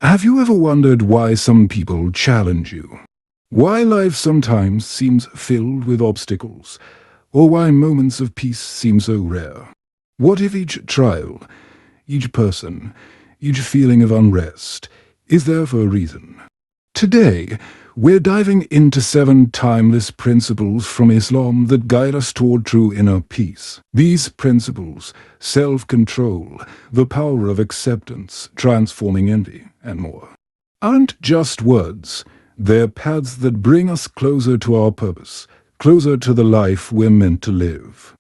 Have you ever wondered why some people challenge you? Why life sometimes seems filled with obstacles, or why moments of peace seem so rare? What if each trial, each person, each feeling of unrest is there for a reason? Today, we're diving into 7 timeless principles from Islam that guide us toward true inner peace. These principles, self-control, the power of acceptance, transforming envy, and more, aren't just words. They're paths that bring us closer to our purpose, closer to the life we're meant to live.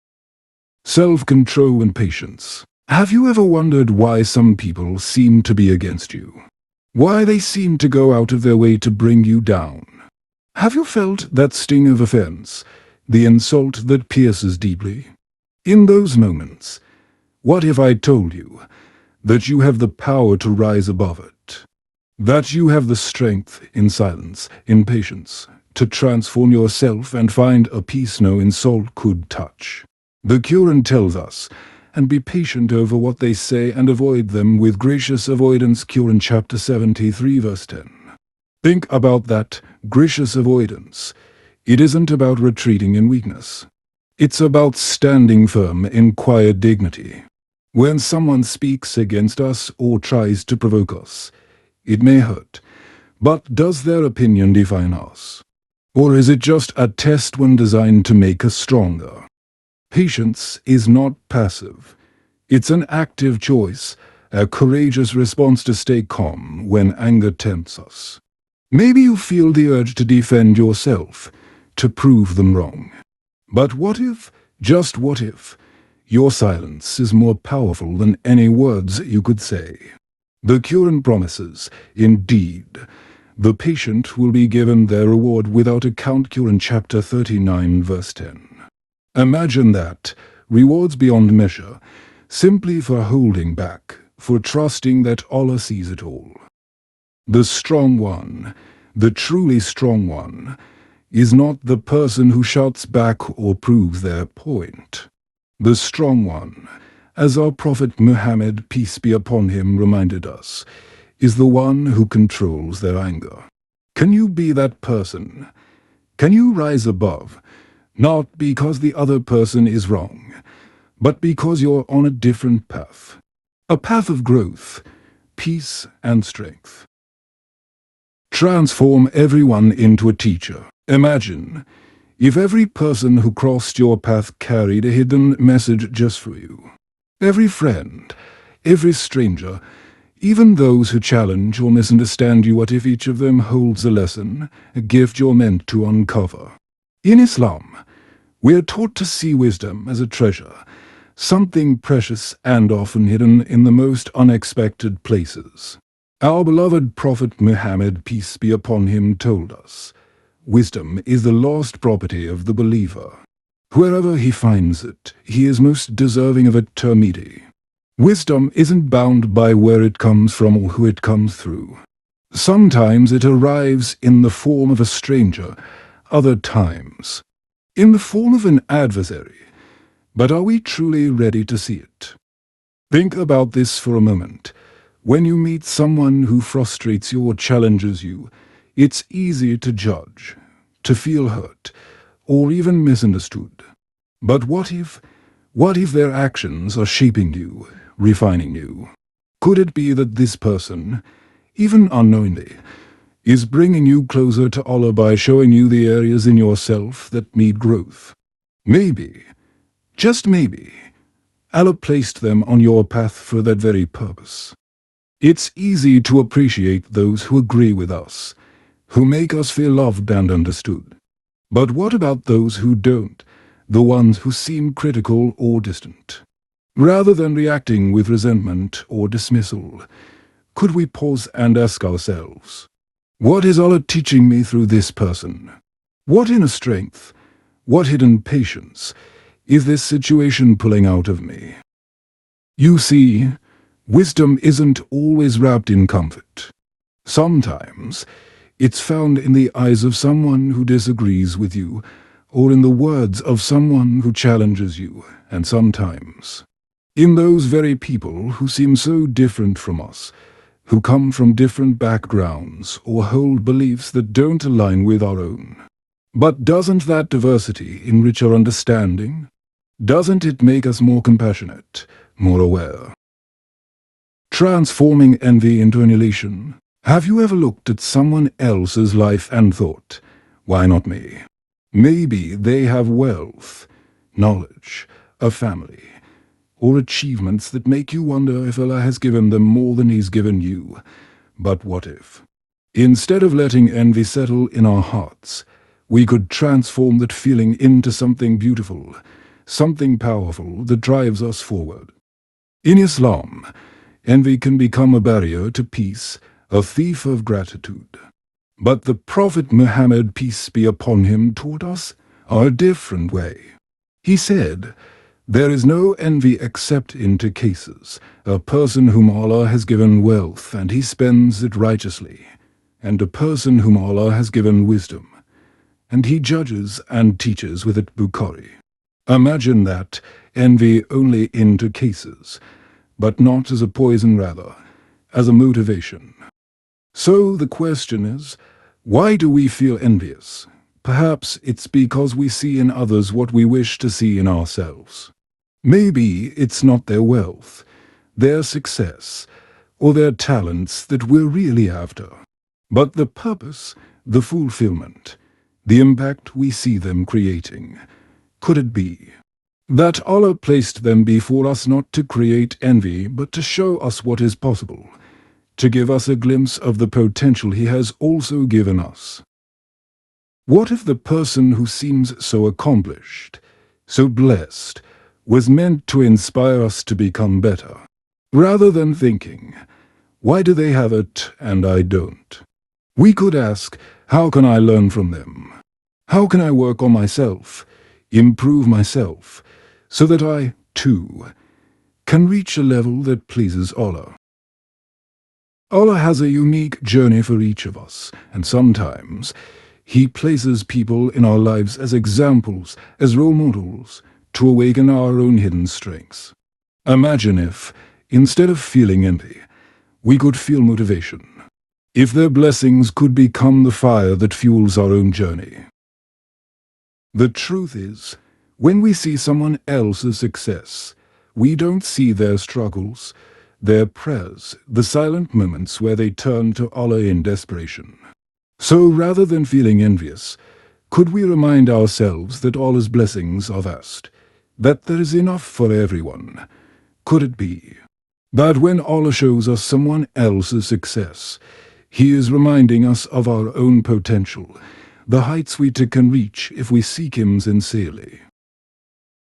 Self-control and patience. Have you ever wondered why some people seem to be against you? Why they seem to go out of their way to bring you down? Have you felt that sting of offense, the insult that pierces deeply? In those moments, what if I told you that you have the power to rise above it? That you have the strength in silence, in patience, to transform yourself and find a peace no insult could touch? The Quran tells us, and be patient over what they say and avoid them with gracious avoidance. Quran chapter 73 verse 10. Think about that gracious avoidance. It isn't about retreating in weakness. It's about standing firm in quiet dignity. When someone speaks against us or tries to provoke us, it may hurt, but does their opinion define us? Or is it just a test one designed to make us stronger? Patience is not passive. It's an active choice, a courageous response to stay calm when anger tempts us. Maybe you feel the urge to defend yourself, to prove them wrong. But what if, just what if, your silence is more powerful than any words you could say? The Quran promises, indeed, the patient will be given their reward without account. Quran chapter 39 verse 10. Imagine that, rewards beyond measure, simply for holding back, for trusting that Allah sees it all. The strong one, the truly strong one, is not the person who shouts back or proves their point. The strong one, as our Prophet Muhammad, peace be upon him, reminded us, is the one who controls their anger. Can you be that person? Can you rise above? Not because the other person is wrong, but because you're on a different path. A path of growth, peace, and strength. Transform everyone into a teacher. Imagine if every person who crossed your path carried a hidden message just for you. Every friend, every stranger, even those who challenge or misunderstand you, what if each of them holds a lesson, a gift you're meant to uncover? In Islam, we are taught to see wisdom as a treasure, something precious and often hidden in the most unexpected places. Our beloved Prophet Muhammad, peace be upon him, told us, wisdom is the lost property of the believer. Wherever he finds it, he is most deserving of it. Tirmidhi. Wisdom isn't bound by where it comes from or who it comes through. Sometimes it arrives in the form of a stranger, other times in the form of an adversary. But are we truly ready to see it? Think about this for a moment. When you meet someone who frustrates you or challenges you, it's easy to judge, to feel hurt, or even misunderstood. But what if their actions are shaping you, refining you? Could it be that this person, even unknowingly, is bringing you closer to Allah by showing you the areas in yourself that need growth? Maybe, just maybe, Allah placed them on your path for that very purpose. It's easy to appreciate those who agree with us, who make us feel loved and understood. But what about those who don't, the ones who seem critical or distant? Rather than reacting with resentment or dismissal, could we pause and ask ourselves, what is Allah teaching me through this person? What inner strength, what hidden patience is this situation pulling out of me? You see, wisdom isn't always wrapped in comfort. Sometimes it's found in the eyes of someone who disagrees with you, or in the words of someone who challenges you, and sometimes in those very people who seem so different from us, who come from different backgrounds or hold beliefs that don't align with our own. But doesn't that diversity enrich our understanding? Doesn't it make us more compassionate, more aware? Transforming envy into annihilation. Have you ever looked at someone else's life and thought, why not me? Maybe they have wealth, knowledge, a family, or achievements that make you wonder if Allah has given them more than He's given you. But what if? Instead of letting envy settle in our hearts, we could transform that feeling into something beautiful, something powerful that drives us forward. In Islam, envy can become a barrier to peace, a thief of gratitude. But the Prophet Muhammad, peace be upon him, taught us a different way. He said, "There is no envy except in two cases, a person whom Allah has given wealth and he spends it righteously, and a person whom Allah has given wisdom, and he judges and teaches with it." Bukhari. Imagine that, envy only in two cases, but not as a poison, rather, as a motivation. So the question is, why do we feel envious? Perhaps it's because we see in others what we wish to see in ourselves. Maybe it's not their wealth, their success, or their talents that we're really after, but the purpose, the fulfillment, the impact we see them creating. Could it be that Allah placed them before us not to create envy, but to show us what is possible, to give us a glimpse of the potential He has also given us? What if the person who seems so accomplished, so blessed, was meant to inspire us to become better, rather than thinking, why do they have it and I don't? We could ask, how can I learn from them? How can I work on myself, improve myself, so that I, too, can reach a level that pleases Allah? Allah has a unique journey for each of us, and sometimes He places people in our lives as examples, as role models, to awaken our own hidden strengths. Imagine if, instead of feeling envy, we could feel motivation. If their blessings could become the fire that fuels our own journey. The truth is, when we see someone else's success, we don't see their struggles, their prayers, the silent moments where they turn to Allah in desperation. So rather than feeling envious, could we remind ourselves that Allah's blessings are vast, that there is enough for everyone? Could it be that when Allah shows us someone else's success, He is reminding us of our own potential, the heights we too can reach if we seek Him sincerely?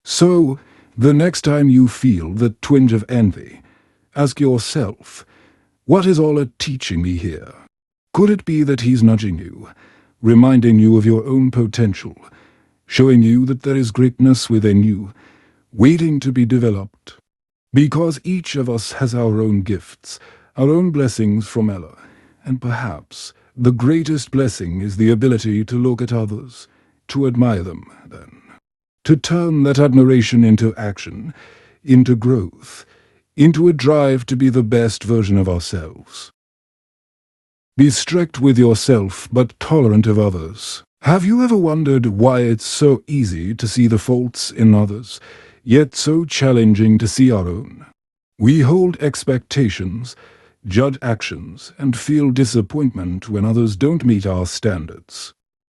So, the next time you feel the twinge of envy, ask yourself, what is Allah teaching me here? Could it be that He's nudging you, reminding you of your own potential, showing you that there is greatness within you, waiting to be developed? Because each of us has our own gifts, our own blessings from Allah, and perhaps the greatest blessing is the ability to look at others, to admire them, then, to turn that admiration into action, into growth, into a drive to be the best version of ourselves. Be strict with yourself, but tolerant of others. Have you ever wondered why it's so easy to see the faults in others, yet so challenging to see our own? We hold expectations, judge actions, and feel disappointment when others don't meet our standards.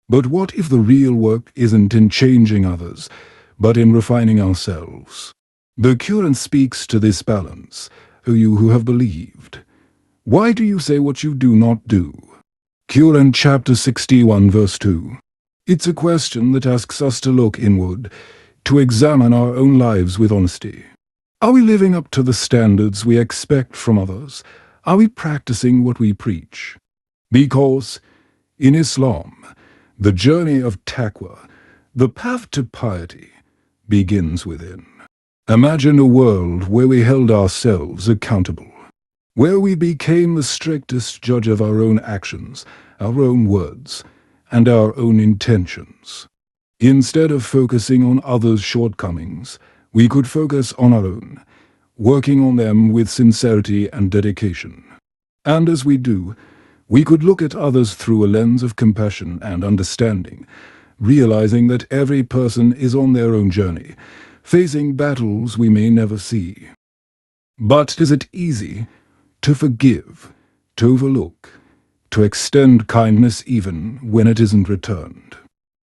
But what if the real work isn't in changing others, but in refining ourselves? The Quran speaks to this balance, O you who have believed. Why do you say what you do not do? Quran chapter 61 verse 2. It's a question that asks us to look inward, to examine our own lives with honesty. Are we living up to the standards we expect from others? Are we practicing what we preach? Because in Islam, the journey of taqwa, the path to piety, begins within. Imagine a world where we held ourselves accountable, where we became the strictest judge of our own actions, our own words, and our own intentions. Instead of focusing on others' shortcomings, we could focus on our own, working on them with sincerity and dedication. And as we do, we could look at others through a lens of compassion and understanding, realizing that every person is on their own journey, facing battles we may never see. But is it easy to forgive, to overlook, to extend kindness even when it isn't returned?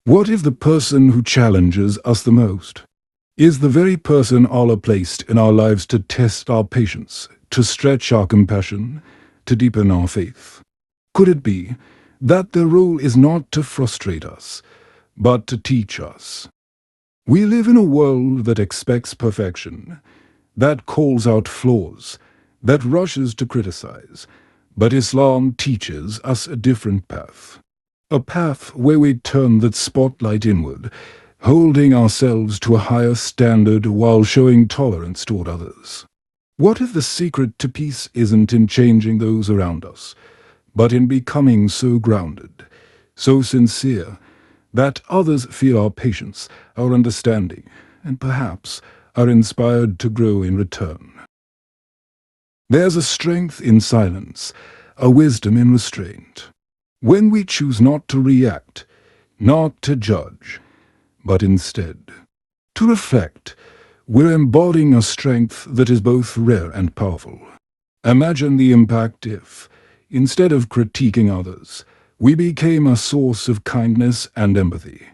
What if the person who challenges us the most is the very person Allah placed in our lives to test our patience, to stretch our compassion, to deepen our faith? Could it be that their role is not to frustrate us, but to teach us? We live in a world that expects perfection, that calls out flaws, that rushes to criticize, but Islam teaches us a different path. A path where we turn that spotlight inward, holding ourselves to a higher standard while showing tolerance toward others. What if the secret to peace isn't in changing those around us, but in becoming so grounded, so sincere, that others feel our patience, our understanding, and perhaps are inspired to grow in return? There's a strength in silence, a wisdom in restraint. When we choose not to react, not to judge, but instead to reflect, we're embodying a strength that is both rare and powerful. Imagine the impact if, instead of critiquing others, we became a source of kindness and empathy,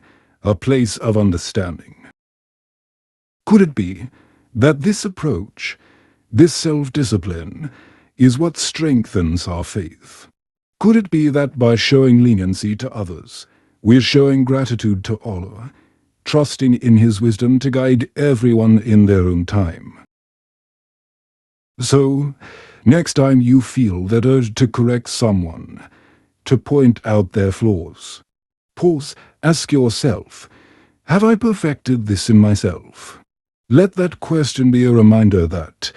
a place of understanding. Could it be that this approach, this self-discipline, is what strengthens our faith? Could it be that by showing leniency to others, we're showing gratitude to Allah, trusting in His wisdom to guide everyone in their own time? So, next time you feel that urge to correct someone, to point out their flaws, pause, ask yourself, have I perfected this in myself? Let that question be a reminder that,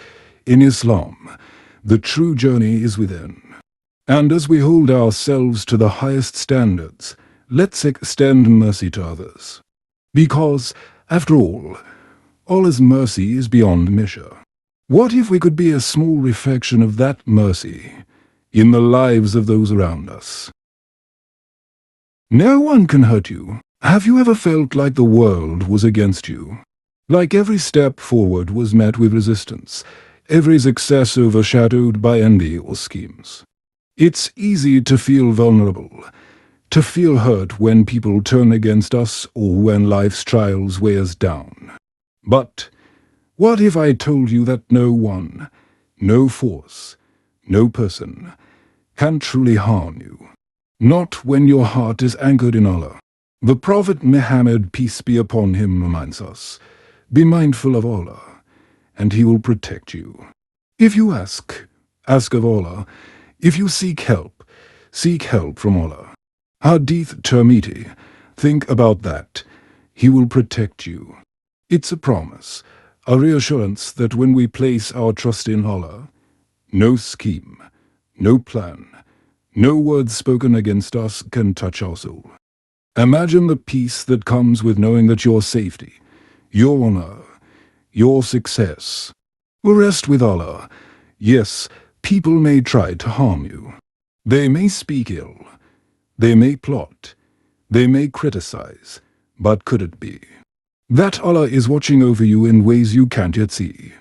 in Islam, the true journey is within. And as we hold ourselves to the highest standards, let's extend mercy to others. Because, after all, Allah's mercy is beyond measure. What if we could be a small reflection of that mercy in the lives of those around us? No one can hurt you. Have you ever felt like the world was against you? Like every step forward was met with resistance, every success overshadowed by envy or schemes? It's easy to feel vulnerable, to feel hurt when people turn against us or when life's trials weigh us down. But what if I told you that no one, no force, no person can truly harm you? Not when your heart is anchored in Allah. The Prophet Muhammad, peace be upon him, reminds us, be mindful of Allah, and He will protect you. If you ask of Allah. If you seek help from Allah. Hadith Tirmidhi, think about that. He will protect you. It's a promise, a reassurance that when we place our trust in Allah, no scheme, no plan, no words spoken against us can touch our soul. Imagine the peace that comes with knowing that your safety, your honor, your success will rest with Allah. Yes, people may try to harm you. They may speak ill. They may plot. They may criticize. But could it be that Allah is watching over you in ways you can't yet see?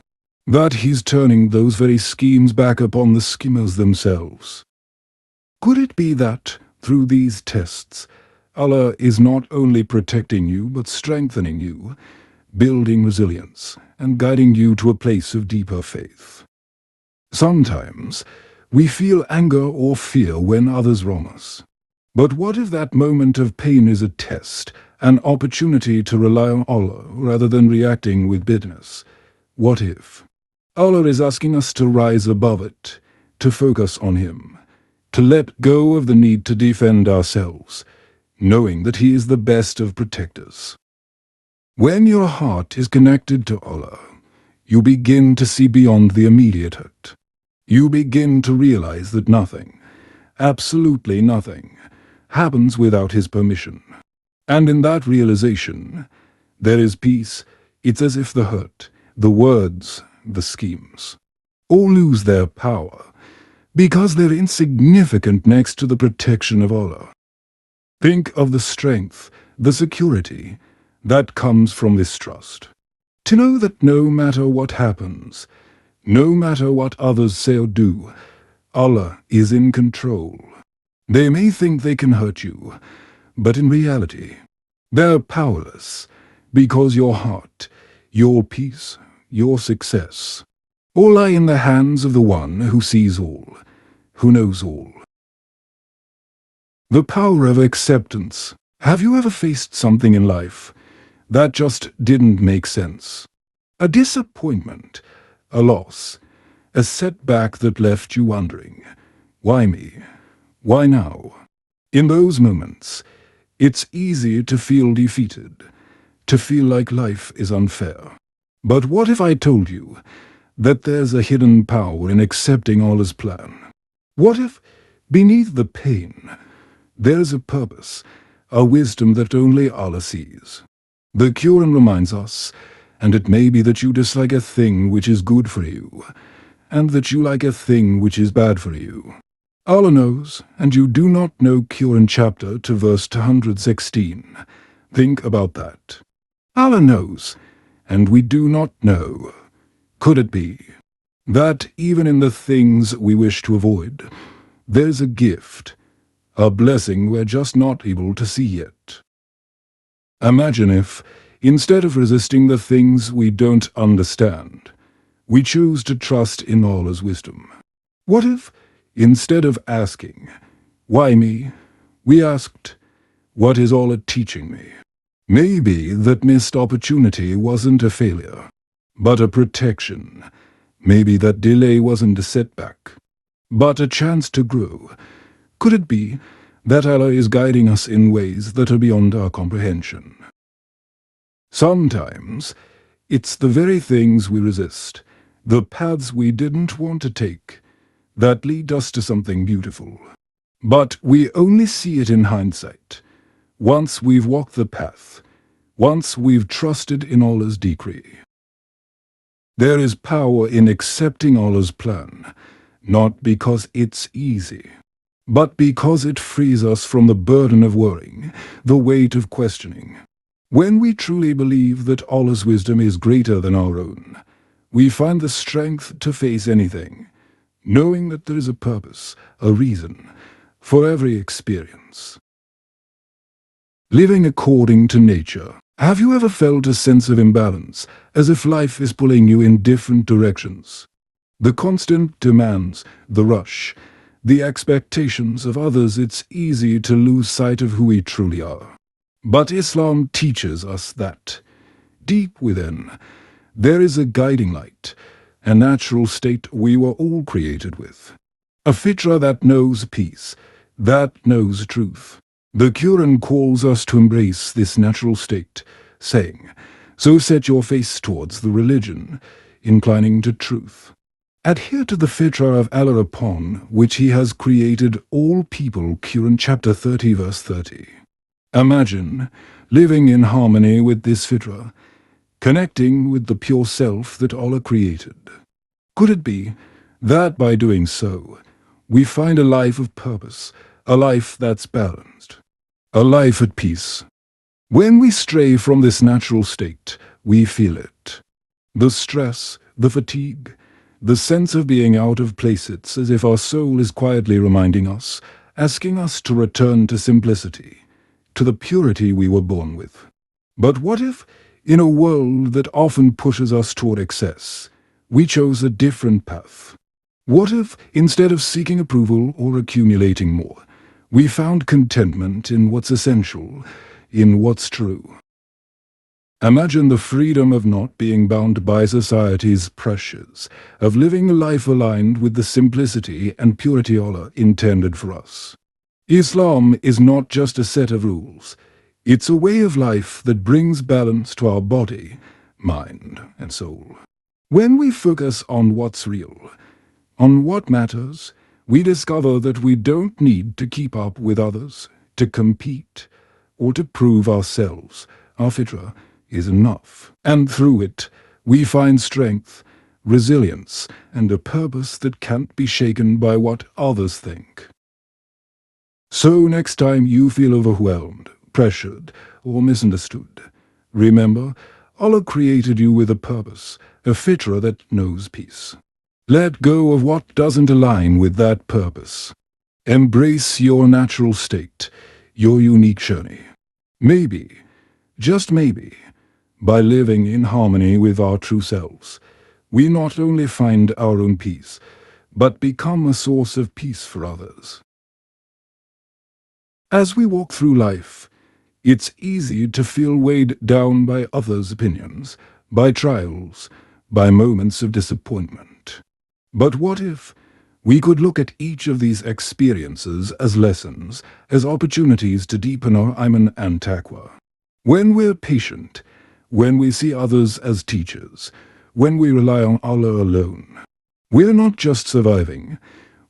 That He's turning those very schemes back upon the schemers themselves? Could it be that, through these tests, Allah is not only protecting you but strengthening you, building resilience, and guiding you to a place of deeper faith? Sometimes we feel anger or fear when others wrong us. But what if that moment of pain is a test, an opportunity to rely on Allah rather than reacting with bitterness? What if Allah is asking us to rise above it, to focus on Him, to let go of the need to defend ourselves, knowing that He is the best of protectors? When your heart is connected to Allah, you begin to see beyond the immediate hurt. You begin to realize that nothing, absolutely nothing, happens without His permission. And in that realization, there is peace. It's as if the hurt, the words, the schemes, all lose their power, because they're insignificant next to the protection of Allah. Think of the strength, the security that comes from this trust. To know that no matter what happens, no matter what others say or do, Allah is in control. They may think they can hurt you, but in reality, they're powerless, because your heart, your peace, your success, all lie in the hands of the one who sees all, who knows all. The power of acceptance. Have you ever faced something in life that just didn't make sense? A disappointment, a loss, a setback that left you wondering, why me? Why now? In those moments, it's easy to feel defeated, to feel like life is unfair. But what if I told you that there's a hidden power in accepting Allah's plan? What if, beneath the pain, there's a purpose, a wisdom that only Allah sees? The Quran reminds us, and it may be that you dislike a thing which is good for you, and that you like a thing which is bad for you. Allah knows, and you do not know Quran chapter to verse 216. Think about that. Allah knows, and we do not know. Could it be that even in the things we wish to avoid, there's a gift, a blessing we're just not able to see yet? Imagine if, instead of resisting the things we don't understand, we choose to trust in Allah's wisdom. What if, instead of asking, why me, we asked, what is Allah teaching me? Maybe that missed opportunity wasn't a failure, but a protection. Maybe that delay wasn't a setback, but a chance to grow. Could it be that Allah is guiding us in ways that are beyond our comprehension? Sometimes, it's the very things we resist, the paths we didn't want to take, that lead us to something beautiful. But we only see it in hindsight, once we've walked the path, once we've trusted in Allah's decree. There is power in accepting Allah's plan, not because it's easy, but because it frees us from the burden of worrying, the weight of questioning. When we truly believe that Allah's wisdom is greater than our own, we find the strength to face anything, knowing that there is a purpose, a reason, for every experience. Living according to nature. Have you ever felt a sense of imbalance, as if life is pulling you in different directions? The constant demands, the rush, the expectations of others, it's easy to lose sight of who we truly are. But Islam teaches us that, deep within, there is a guiding light, a natural state we were all created with. A fitra that knows peace, that knows truth. The Quran calls us to embrace this natural state, saying, so set your face towards the religion, inclining to truth. Adhere to the fitra of Allah upon which He has created all people. Quran chapter 30 verse 30. Imagine living in harmony with this fitra, connecting with the pure self that Allah created. Could it be that by doing so, we find a life of purpose, a life that's balanced, a life at peace? When we stray from this natural state, we feel it. The stress, the fatigue, the sense of being out of place. It's as if our soul is quietly reminding us, asking us to return to simplicity, to the purity we were born with. But what if, in a world that often pushes us toward excess, we chose a different path? What if, instead of seeking approval or accumulating more, we found contentment in what's essential, in what's true? Imagine the freedom of not being bound by society's pressures, of living a life aligned with the simplicity and purity Allah intended for us. Islam is not just a set of rules. It's a way of life that brings balance to our body, mind, and soul. When we focus on what's real, on what matters, we discover that we don't need to keep up with others, to compete, or to prove ourselves. Our fitra is enough, and through it, we find strength, resilience, and a purpose that can't be shaken by what others think. So next time you feel overwhelmed, pressured, or misunderstood, remember, Allah created you with a purpose, a fitra that knows peace. Let go of what doesn't align with that purpose. Embrace your natural state, your unique journey. Maybe, just maybe, by living in harmony with our true selves, we not only find our own peace, but become a source of peace for others. As we walk through life, it's easy to feel weighed down by others' opinions, by trials, by moments of disappointment. But what if we could look at each of these experiences as lessons, as opportunities to deepen our iman and taqwa? When we're patient, when we see others as teachers, when we rely on Allah alone, we're not just surviving,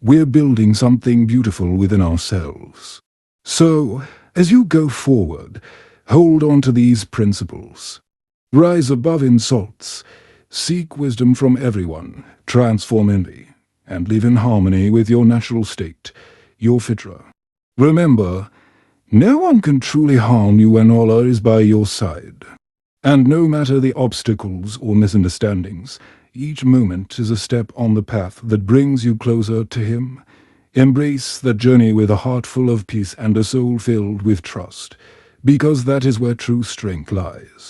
we're building something beautiful within ourselves. So, as you go forward, hold on to these principles. Rise above insults, seek wisdom from everyone, transform envy, and live in harmony with your natural state, your fitra. Remember, no one can truly harm you when Allah is by your side. And no matter the obstacles or misunderstandings, each moment is a step on the path that brings you closer to Him. Embrace that journey with a heart full of peace and a soul filled with trust, because that is where true strength lies.